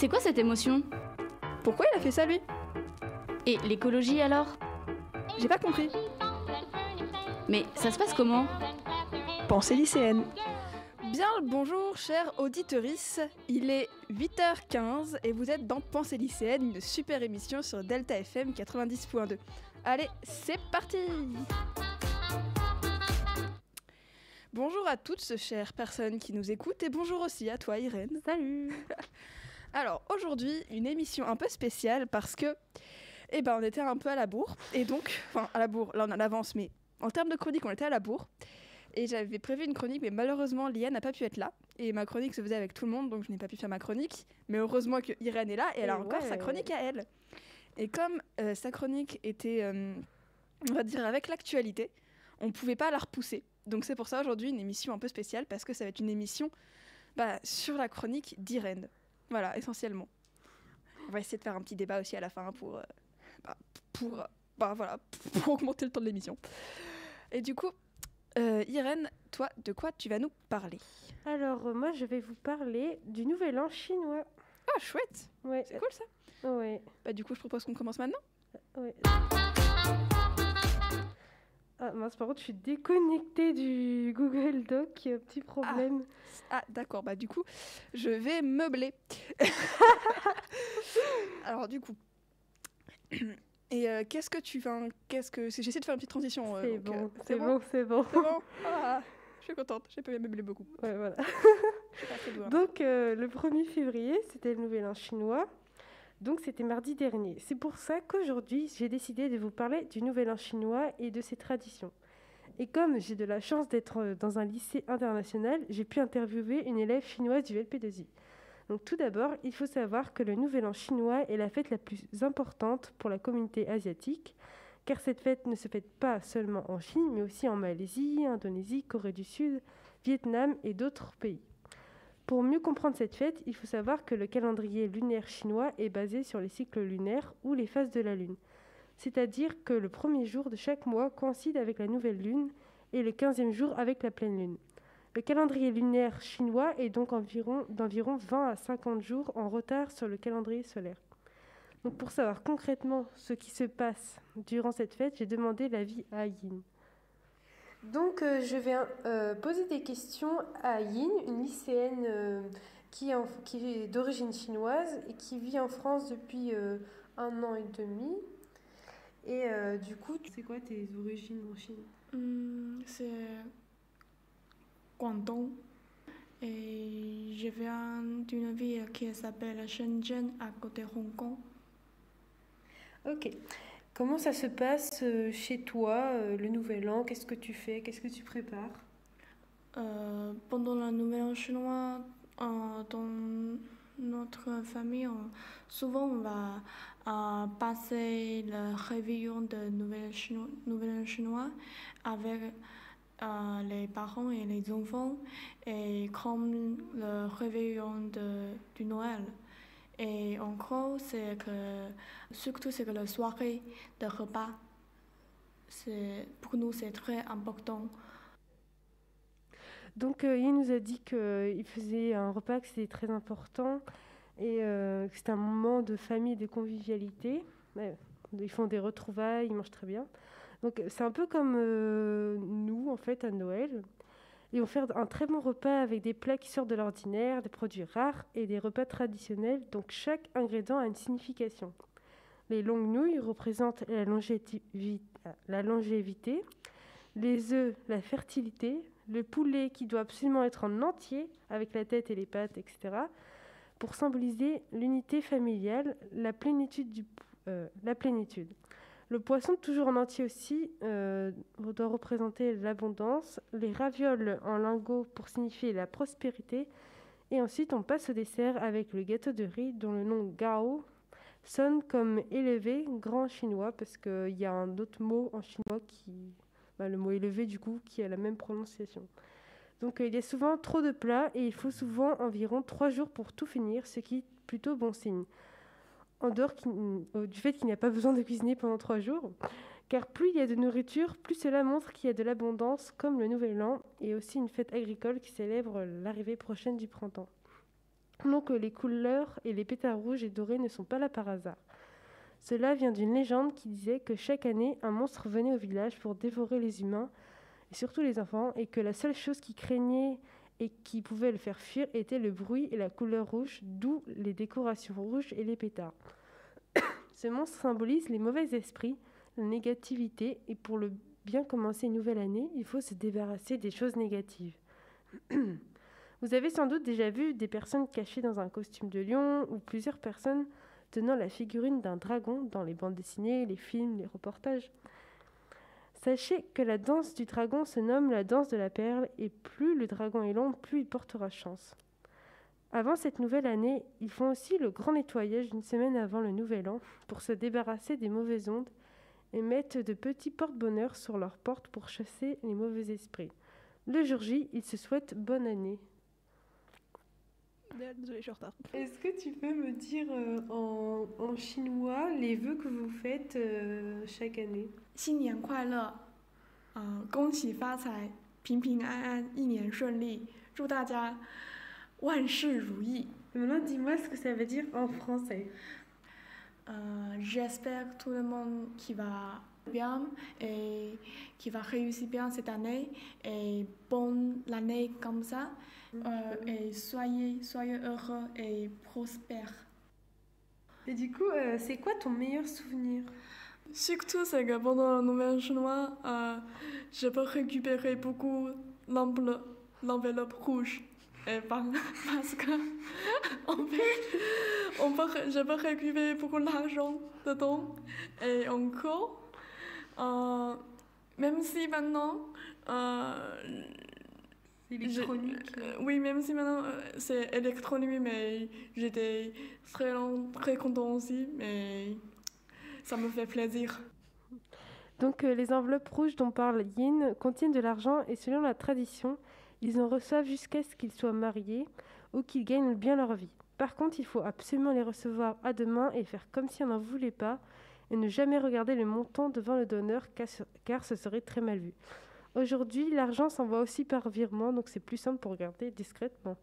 C'est quoi cette émotion? Pourquoi il a fait ça, lui? Et l'écologie alors? J'ai pas compris. Mais ça se passe comment? Pensée lycéenne. Bien le bonjour, chère auditorice. Il est 8h15 et vous êtes dans Pensée lycéenne, une super émission sur Delta FM 90.2. Allez, c'est parti! Bonjour à toutes, chères personnes qui nous écoutent, et bonjour aussi à toi, Irène. Salut! Alors, aujourd'hui, une émission un peu spéciale parce que, on était un peu à la bourre, et donc, à la bourre, là on a l'avance, mais en termes de chronique, on était à la bourre, et j'avais prévu une chronique, mais malheureusement, Liane n'a pas pu être là, et ma chronique se faisait avec tout le monde, donc je n'ai pas pu faire ma chronique, mais heureusement que Irène est là, et elle a encore sa chronique à elle. Et comme sa chronique était, on va dire, avec l'actualité, on ne pouvait pas la repousser. Donc c'est pour ça aujourd'hui une émission un peu spéciale, parce que ça va être une émission sur la chronique d'Irène. Voilà, essentiellement. On va essayer de faire un petit débat aussi à la fin pour augmenter le temps de l'émission. Et du coup, Irène, toi, de quoi tu vas nous parler? Alors, moi, je vais vous parler du Nouvel An chinois. Ah, chouette! Ouais. C'est cool, ça? Ouais. Du coup, je propose qu'on commence maintenant? Ouais. Ah mince, par contre, je suis déconnectée du Google Doc, il y a un petit problème. Ah d'accord, du coup, je vais meubler. Alors du coup, et qu'est-ce que j'essaie de faire une petite transition. C'est bon. C'est bon. Ah, je suis contente, j'ai pas meubler beaucoup. Ouais, voilà. Je suis pas très douée. Donc, le 1er février, c'était le Nouvel An chinois. Donc, c'était mardi dernier. C'est pour ça qu'aujourd'hui, j'ai décidé de vous parler du Nouvel An chinois et de ses traditions. Et comme j'ai de la chance d'être dans un lycée international, j'ai pu interviewer une élève chinoise du LP2I. Donc, tout d'abord, il faut savoir que le Nouvel An chinois est la fête la plus importante pour la communauté asiatique, car cette fête ne se fête pas seulement en Chine, mais aussi en Malaisie, Indonésie, Corée du Sud, Vietnam et d'autres pays. Pour mieux comprendre cette fête, il faut savoir que le calendrier lunaire chinois est basé sur les cycles lunaires ou les phases de la Lune. C'est-à-dire que le premier jour de chaque mois coïncide avec la nouvelle Lune et le 15e jour avec la pleine Lune. Le calendrier lunaire chinois est donc d'environ 20 à 50 jours en retard sur le calendrier solaire. Donc pour savoir concrètement ce qui se passe durant cette fête, j'ai demandé l'avis à Yin. Donc, je vais poser des questions à Yin, une lycéenne qui est d'origine chinoise et qui vit en France depuis 1 an et demi. Et du coup, c'est quoi tes origines en Chine? C'est Guangdong. Et je viens d'une ville qui s'appelle Shenzhen, à côté de Hong Kong. Ok. Comment ça se passe chez toi, le Nouvel An? Qu'est-ce que tu fais? Qu'est-ce que tu prépares? Pendant le Nouvel An chinois, dans notre famille, souvent on va passer le réveillon de Nouvel An chinois avec les parents et les enfants, et comme le réveillon du Noël. Et en gros, surtout c'est que la soirée de repas, pour nous c'est très important. Donc il nous a dit qu'il faisait un repas, que c'était très important et que c'était un moment de famille et de convivialité. Ouais, ils font des retrouvailles, ils mangent très bien. Donc c'est un peu comme nous en fait à Noël. Et on fait un très bon repas avec des plats qui sortent de l'ordinaire, des produits rares et des repas traditionnels. Donc chaque ingrédient a une signification. Les longues nouilles représentent la longévité, les œufs, la fertilité, le poulet qui doit absolument être en entier, avec la tête et les pattes, etc., pour symboliser l'unité familiale, la plénitude. Le poisson, toujours en entier aussi, doit représenter l'abondance. Les ravioles en lingots pour signifier la prospérité. Et ensuite, on passe au dessert avec le gâteau de riz dont le nom Gao sonne comme élevé, grand chinois, parce qu'il y a un autre mot en chinois, le mot élevé du coup, qui a la même prononciation. Donc il y a souvent trop de plats et il faut souvent environ 3 jours pour tout finir, ce qui est plutôt bon signe. En dehors du fait qu'il n'y a pas besoin de cuisiner pendant 3 jours, car plus il y a de nourriture, plus cela montre qu'il y a de l'abondance, comme le Nouvel An, et aussi une fête agricole qui célèbre l'arrivée prochaine du printemps. Donc les couleurs et les pétards rouges et dorés ne sont pas là par hasard. Cela vient d'une légende qui disait que chaque année, un monstre venait au village pour dévorer les humains, et surtout les enfants, et que la seule chose qui craignait et qui pouvait le faire fuir était le bruit et la couleur rouge, d'où les décorations rouges et les pétards. Ce monstre symbolise les mauvais esprits, la négativité, et pour le bien commencer une nouvelle année, il faut se débarrasser des choses négatives. Vous avez sans doute déjà vu des personnes cachées dans un costume de lion ou plusieurs personnes tenant la figurine d'un dragon dans les bandes dessinées, les films, les reportages. Sachez que la danse du dragon se nomme la danse de la perle et plus le dragon est long, plus il portera chance. Avant cette nouvelle année, ils font aussi le grand nettoyage une semaine avant le nouvel an pour se débarrasser des mauvaises ondes et mettent de petits porte-bonheur sur leurs portes pour chasser les mauvais esprits. Le jour J, ils se souhaitent bonne année. Désolée, je suis en retard. Est-ce que tu peux me dire en chinois les vœux que vous faites chaque année? 新年快乐，恭喜发财，平平安安，一年顺利，祝大家万事如意。 Maintenant, dis-moi ce que ça veut dire en français. J'espère que tout le monde qui va bien et qui va réussir bien cette année et bonne année comme ça et soyez heureux et prospères. Et du coup, c'est quoi ton meilleur souvenir? Surtout, c'est que pendant la nouvelle chinois, je peux récupérer beaucoup l'enveloppe rouge. Et parce que je peux récupérer beaucoup d'argent dedans. Et encore, même si maintenant... électronique. Oui, même si maintenant c'est électronique, mais j'étais très content aussi. Mais ça me fait plaisir. Donc les enveloppes rouges dont parle Yin contiennent de l'argent et selon la tradition, ils en reçoivent jusqu'à ce qu'ils soient mariés ou qu'ils gagnent bien leur vie. Par contre, il faut absolument les recevoir à deux mains et faire comme si on n'en voulait pas et ne jamais regarder le montant devant le donneur car ce serait très mal vu. Aujourd'hui, l'argent s'envoie aussi par virement, donc c'est plus simple pour regarder discrètement.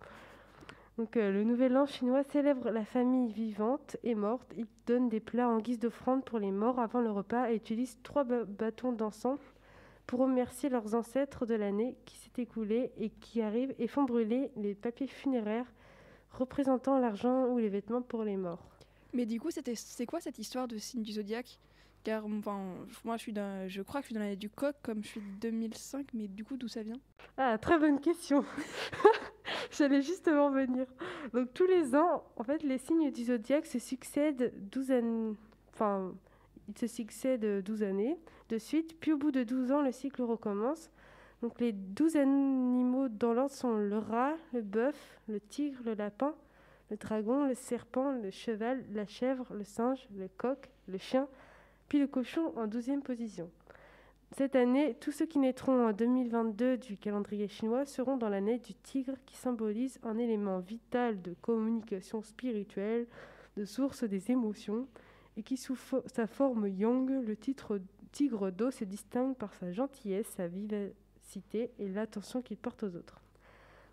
Donc, le Nouvel An chinois célèbre la famille vivante et morte. Il donne des plats en guise d'offrande pour les morts avant le repas et utilise 3 bâtons d'encens pour remercier leurs ancêtres de l'année qui s'est écoulée et qui arrivent et font brûler les papiers funéraires représentant l'argent ou les vêtements pour les morts. Mais du coup, c'est quoi cette histoire de signe du zodiaque? Car enfin, moi, je crois que je suis dans l'année du coq, comme je suis de 2005, mais du coup, d'où ça vient? Ah, très bonne question. J'allais justement venir. Donc tous les ans, en fait, les signes du zodiaque se succèdent 12 années. Enfin, ils se succèdent 12 années de suite. Puis au bout de 12 ans, le cycle recommence. Donc les 12 animaux dans l'ordre sont le rat, le bœuf, le tigre, le lapin, le dragon, le serpent, le cheval, la chèvre, le singe, le coq, le chien, puis le cochon en 12e position. Cette année, tous ceux qui naîtront en 2022 du calendrier chinois seront dans l'année du tigre qui symbolise un élément vital de communication spirituelle, de source des émotions, et qui sous sa forme yang, le tigre d'eau se distingue par sa gentillesse, sa vivacité et l'attention qu'il porte aux autres.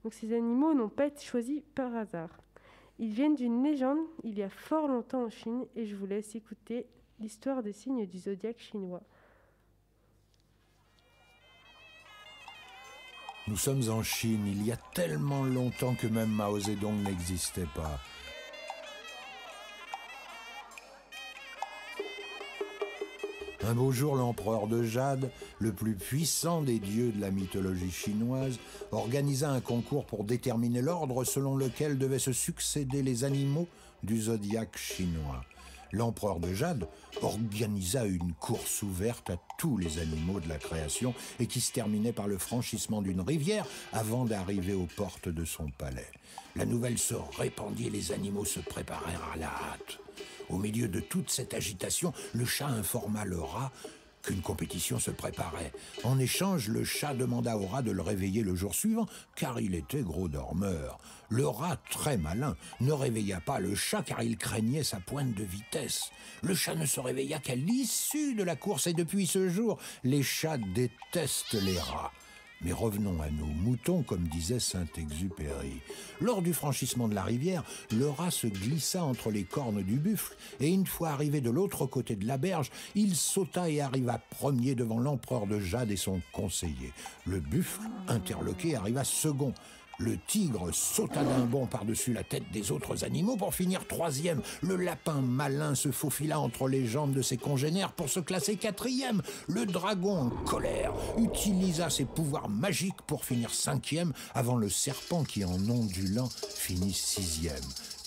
Donc ces animaux n'ont pas été choisis par hasard. Ils viennent d'une légende il y a fort longtemps en Chine et je vous laisse écouter l'histoire des signes du zodiaque chinois. Nous sommes en Chine, il y a tellement longtemps que même Mao Zedong n'existait pas. Un beau jour, l'empereur de Jade, le plus puissant des dieux de la mythologie chinoise, organisa un concours pour déterminer l'ordre selon lequel devaient se succéder les animaux du zodiaque chinois. L'empereur de Jade organisa une course ouverte à tous les animaux de la création et qui se terminait par le franchissement d'une rivière avant d'arriver aux portes de son palais. La nouvelle se répandit et les animaux se préparèrent à la hâte. Au milieu de toute cette agitation, le chat informa le rat qu'une compétition se préparait. En échange, le chat demanda au rat de le réveiller le jour suivant, car il était gros dormeur. Le rat, très malin, ne réveilla pas le chat car il craignait sa pointe de vitesse. Le chat ne se réveilla qu'à l'issue de la course et depuis ce jour, les chats détestent les rats. Mais revenons à nos moutons, comme disait Saint-Exupéry. Lors du franchissement de la rivière, le rat se glissa entre les cornes du buffle, et une fois arrivé de l'autre côté de la berge, il sauta et arriva premier devant l'empereur de Jade et son conseiller. Le buffle, interloqué, arriva second. Le tigre sauta d'un bond par-dessus la tête des autres animaux pour finir troisième. Le lapin malin se faufila entre les jambes de ses congénères pour se classer quatrième. Le dragon, en colère, utilisa ses pouvoirs magiques pour finir cinquième, avant le serpent qui, en ondulant, finit sixième,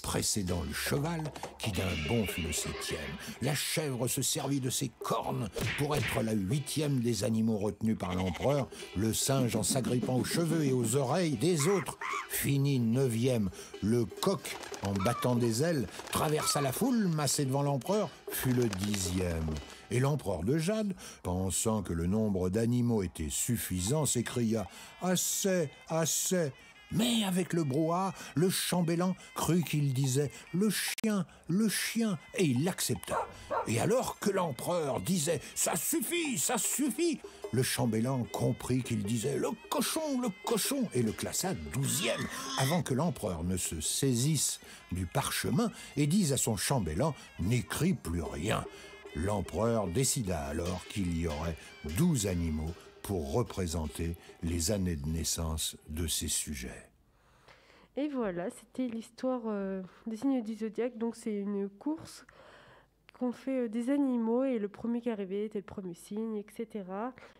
précédant le cheval, qui d'un bond fut le septième. La chèvre se servit de ses cornes pour être la huitième des animaux retenus par l'empereur. Le singe, en s'agrippant aux cheveux et aux oreilles des autres, finit neuvième. Le coq, en battant des ailes, traversa la foule massée devant l'empereur, fut le dixième. Et l'empereur de Jade, pensant que le nombre d'animaux était suffisant, s'écria « Assez, assez !» Mais avec le brouhaha, le chambellan crut qu'il disait « le chien », et il l'accepta. Et alors que l'empereur disait « ça suffit », le chambellan comprit qu'il disait « le cochon », et le classa 12e, avant que l'empereur ne se saisisse du parchemin et dise à son chambellan « n'écris plus rien ». L'empereur décida alors qu'il y aurait 12 animaux pour représenter les années de naissance de ces sujets. Et voilà, c'était l'histoire des signes du zodiaque. Donc c'est une course qu'on fait des animaux et le premier qui arrivait était le premier signe, etc.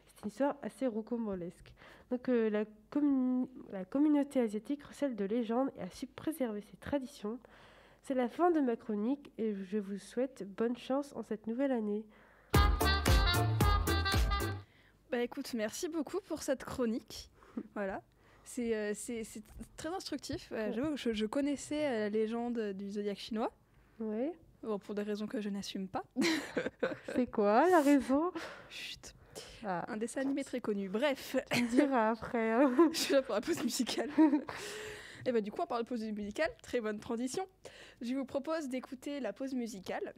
C'est une histoire assez rocambolesque. Donc la communauté asiatique recèle de légendes et a su préserver ses traditions. C'est la fin de ma chronique et je vous souhaite bonne chance en cette nouvelle année. Bah écoute, merci beaucoup pour cette chronique. Voilà. C'est très instructif. J'avoue que je connaissais la légende du zodiaque chinois. Oui. Bon, pour des raisons que je n'assume pas. C'est quoi la raison? Chut. Ah. Un dessin animé très connu. Bref. Tu me diras après. Hein. Je suis là pour la pause musicale. Et bah du coup, on parle de pause musicale. Très bonne transition. Je vous propose d'écouter la pause musicale,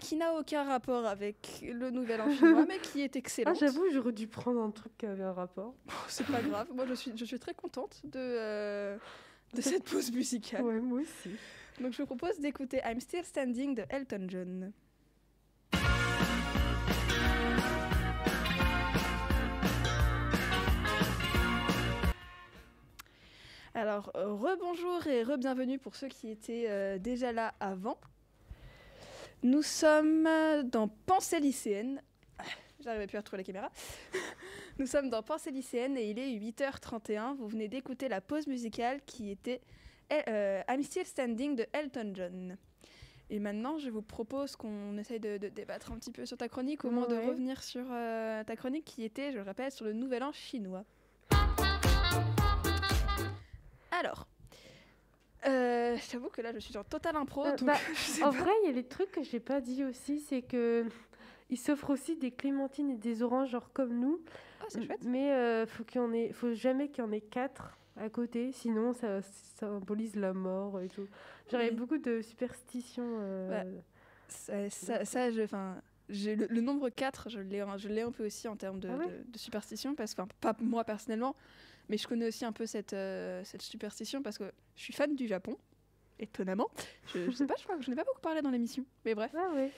qui n'a aucun rapport avec le nouvel an chinois, mais qui est excellente. Ah, j'avoue, j'aurais dû prendre un truc qui avait un rapport. C'est pas grave. Moi, je suis très contente de cette pause musicale. Ouais, moi aussi. Donc, je vous propose d'écouter I'm Still Standing de Elton John. Alors, rebonjour et re-bienvenue pour ceux qui étaient déjà là avant. Nous sommes dans Pensée lycéenne. J'arrivais plus à retrouver la caméra. Nous sommes dans Pensée lycéenne et il est 8h31. Vous venez d'écouter la pause musicale qui était I'm Still Standing de Elton John. Et maintenant, je vous propose qu'on essaye de débattre un petit peu sur ta chronique, au moins de revenir sur ta chronique qui était, je le répète, sur le nouvel an chinois. Alors... j'avoue que là je suis en total impro. Donc en vrai, il y a les trucs que j'ai pas dit aussi, c'est que ils s'offrent aussi des clémentines et des oranges, genre comme nous. Ah, c'est chouette. Mais faut jamais qu'il y en ait 4 à côté, sinon ça symbolise la mort et tout. Genre il y a beaucoup de superstitions. Le nombre 4, je l'ai un peu aussi en termes de superstition, parce que, pas moi personnellement, mais je connais aussi un peu cette superstition parce que je suis fan du Japon, étonnamment. Je sais pas, je crois que je n'ai pas beaucoup parlé dans l'émission, mais bref. Ah ouais.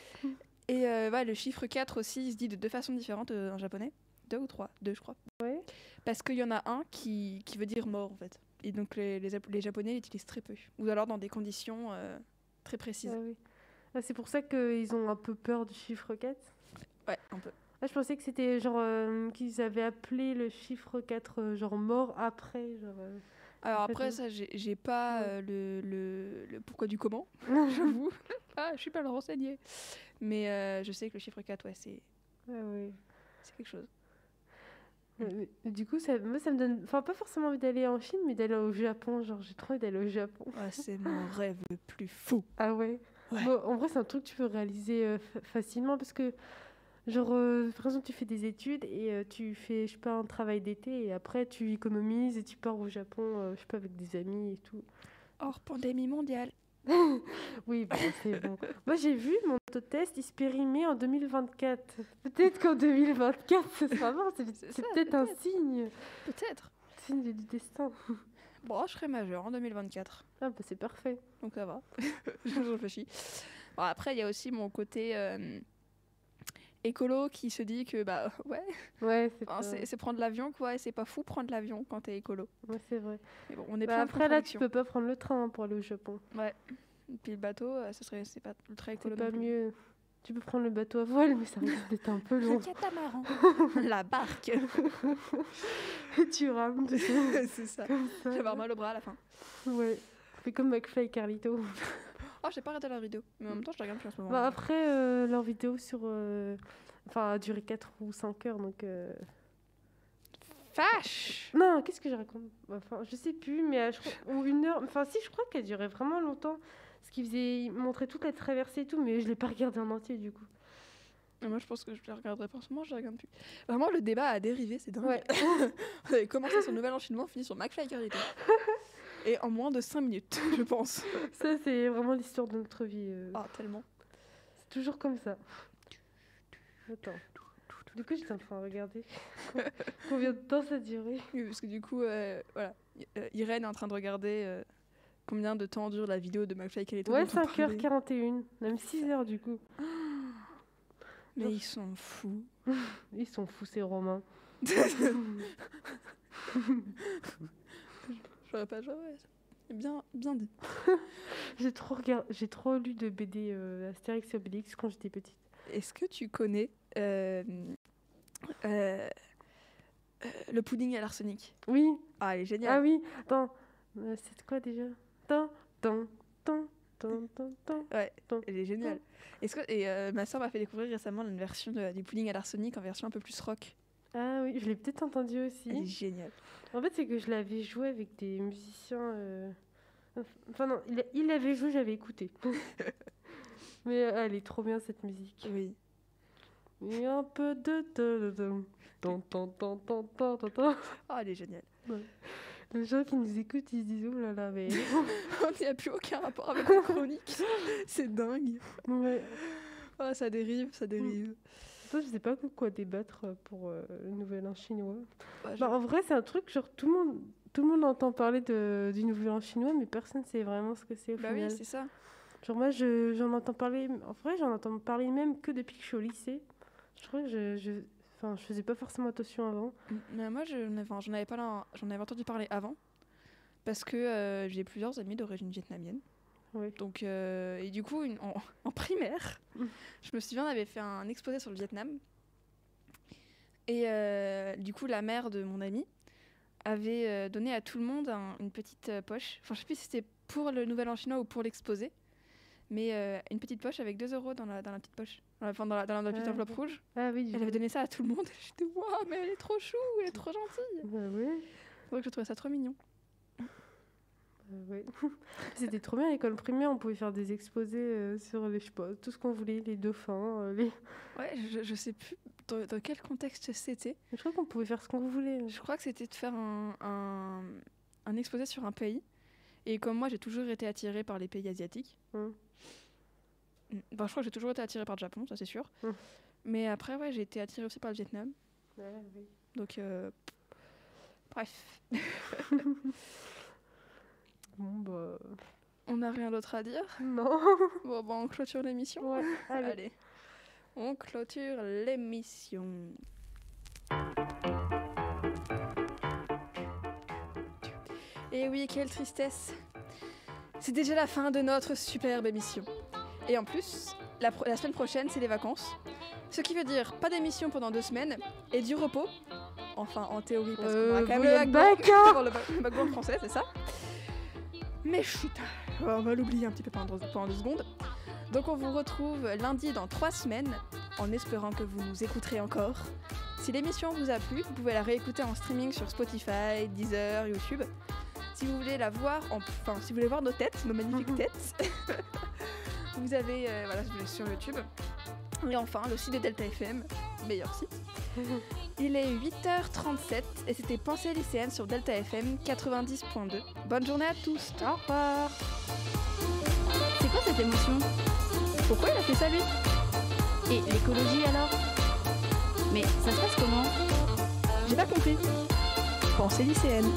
Et le chiffre 4 aussi, il se dit de 2 façons différentes en japonais. 2 ou 3, 2 je crois. Ouais. Parce qu'il y en a un qui veut dire mort en fait. Et donc les Japonais l'utilisent très peu. Ou alors dans des conditions très précises. Ah oui. Ah, c'est pour ça qu'ils ont un peu peur du chiffre 4. Ouais, un peu. Ah, je pensais que c'était genre qu'ils avaient appelé le chiffre 4 genre mort après. Alors après ça, j'ai pas le pourquoi du comment, j'avoue. Ah, je suis pas le renseigné. Mais je sais que le chiffre 4, c'est quelque chose. Du coup, moi, ça me donne... Enfin, pas forcément envie d'aller en Chine, mais d'aller au Japon. Genre, j'ai trop envie d'aller au Japon. Ah, c'est mon rêve le plus fou. Ah ouais, Bon, en vrai, c'est un truc que tu peux réaliser facilement parce que, genre, par exemple, tu fais des études et tu fais, je sais pas, un travail d'été et après, tu économises et tu pars au Japon, je sais pas, avec des amis et tout. Hors pandémie mondiale. Oui, bon, c'est bon. Moi, j'ai vu mon autotest, il se périmait en 2024. Peut-être qu'en 2024, ce sera bon. C'est ça, peut-être un signe. Peut-être. Signe du destin. Bon, je serai majeure en 2024. Ah, bah, c'est parfait. Donc ça va. Je réfléchis. Bon, après, il y a aussi mon côté écolo qui se dit que, bah ouais, Ouais, c'est enfin, c'est prendre l'avion, quoi. Et c'est pas fou prendre l'avion quand t'es écolo. ouais, c'est vrai. Mais bon, on est Bah, plein de après, là, tu contradictions. peux pas prendre le train pour aller au Japon. Ouais. Et puis le bateau, c'est pas ultra écolo. C'est non pas plus. mieux. Tu peux prendre le bateau à voile, mais ça risque d'être un peu Le long. catamaran. La barque. Tu rames, C'est ça. comme Je ça. vais avoir mal au bras à la fin. Ouais. Fais comme McFly et Carlito. Oh, j'ai pas regardé la vidéo. Mais en même temps, je la regarde plus en ce moment. Bah, après, leur vidéo sur... Enfin, a duré 4 ou 5 heures, donc... Fâche. Non, qu'est-ce que je raconte? Enfin, je sais plus, mais je crois... ou 1 heure... Enfin, si, je crois qu'elle durait vraiment longtemps. Parce qu'il faisait... Il montrait toute la traversée et tout, mais je l'ai pas regardé en entier, du coup. Et moi, je pense que je la regarderai pas en ce moment, je la regarde plus. Vraiment, le débat a dérivé, c'est dingue. Ouais. On avait commencé sur Nouvel An chinois, on finit sur McFly et Carlito. Et en moins de 5 minutes, je pense. Ça, c'est vraiment l'histoire de notre vie. Ah, tellement. C'est toujours comme ça. Attends. Du coup, j'étais en train de regarder combien de temps ça durait. Oui, parce que du coup, voilà. Irène est en train de regarder combien de temps dure la vidéo de McFly et Carlito. Ouais, dont on parlait. 5h41. Même 6h, du coup. Mais ils sont fous. Ils sont fous, ces Romains. J'aurais pas joué. C'est bien dit. J'ai trop lu de BD Astérix et Obélix quand j'étais petite. Est-ce que tu connais le pudding à l'arsenic? Oui. Ah, elle est Ah géniale. oui. Attends. C'est quoi déjà? Tan, tan, tan, tan, tan, tan. Ouais, Tan. elle est géniale. Ma soeur m'a fait découvrir récemment une version du pudding à l'arsenic en version un peu plus rock. Ah oui, je l'ai peut-être entendu Elle est aussi. géniale. En fait, c'est que je l'avais joué avec des musiciens. Enfin, non, il l'avait joué, j'avais écouté. Mais elle est trop bien cette musique. Oui. Et un peu de. Tan, tan, tan, tan, tan, tan, tan. Oh, elle est géniale. Les gens qui nous écoutent, ils se disent oh là là, mais. On n'y a plus aucun rapport avec la chronique. C'est dingue. Ouais. Oh, ça dérive, ça dérive. Toi, je sais pas quoi débattre pour le Nouvel An chinois. Ouais, Bah, en vrai, c'est un truc, genre, tout le monde entend parler du Nouvel An chinois, mais personne sait vraiment ce que c'est au Bah final. oui, c'est ça. Genre, moi, j'en entends parler. En vrai, j'en entends parler même que depuis que je suis au lycée. Je crois que je faisais pas forcément attention avant. Mais moi, j'en avais entendu parler avant. Parce que j'ai plusieurs amis d'origine vietnamienne. Ouais. Donc, et du coup, en primaire, Mm. je me souviens, on avait fait un exposé sur le Vietnam. Et du coup, la mère de mon ami avait donné à tout le monde une petite poche. Enfin, je sais plus si c'était pour le Nouvel An chinois ou pour l'exposé. Mais une petite poche avec 2 € dans la petite poche. Dans la petite Ah, enveloppe ok. rouge. Ah oui, Elle avait donné ça à tout le monde. J'étais waouh, mais elle est trop chou, elle est trop gentille. Bah oui. C'est vrai que je trouvais ça trop mignon. Ouais. C'était trop bien à l'école primaire, on pouvait faire des exposés sur les, je sais pas, tout ce qu'on voulait, les dauphins, les... Ouais, je sais plus dans quel contexte c'était. Je crois qu'on pouvait faire ce qu'on voulait. Je crois que c'était de faire un exposé sur un pays. Et comme moi, j'ai toujours été attirée par les pays asiatiques. Hum. Enfin, je crois que j'ai toujours été attirée par le Japon, ça c'est sûr. Hum. Mais après, ouais, j'ai été attirée aussi par le Vietnam. Ouais, oui. Donc, bref. Bon, bah... On n'a rien d'autre à dire. Non. Bon, on clôture l'émission. Ouais, allez. Allez. On clôture l'émission. Et oui, quelle tristesse. C'est déjà la fin de notre superbe émission. Et en plus, la semaine prochaine, c'est les vacances. Ce qui veut dire pas d'émission pendant 2 semaines et du repos. Enfin, en théorie, parce qu'on a quand même le le bac, hein. le background français, c'est ça. Mais chut, on va l'oublier un petit peu pendant 2 secondes. Donc on vous retrouve lundi dans 3 semaines, en espérant que vous nous écouterez encore. Si l'émission vous a plu, vous pouvez la réécouter en streaming sur Spotify, Deezer, YouTube. Si vous voulez la voir, si vous voulez voir nos têtes, nos magnifiques têtes, vous avez sur YouTube. Et enfin, le site de Delta FM, meilleur site. Il est 8h37 et c'était Pensée lycéenne sur Delta FM 90.2. Bonne journée à tous. Au revoir. l'émotion? Pourquoi il a fait ça lui? Et l'écologie alors? Mais ça se passe comment? J'ai pas compris. Pensée lycéenne.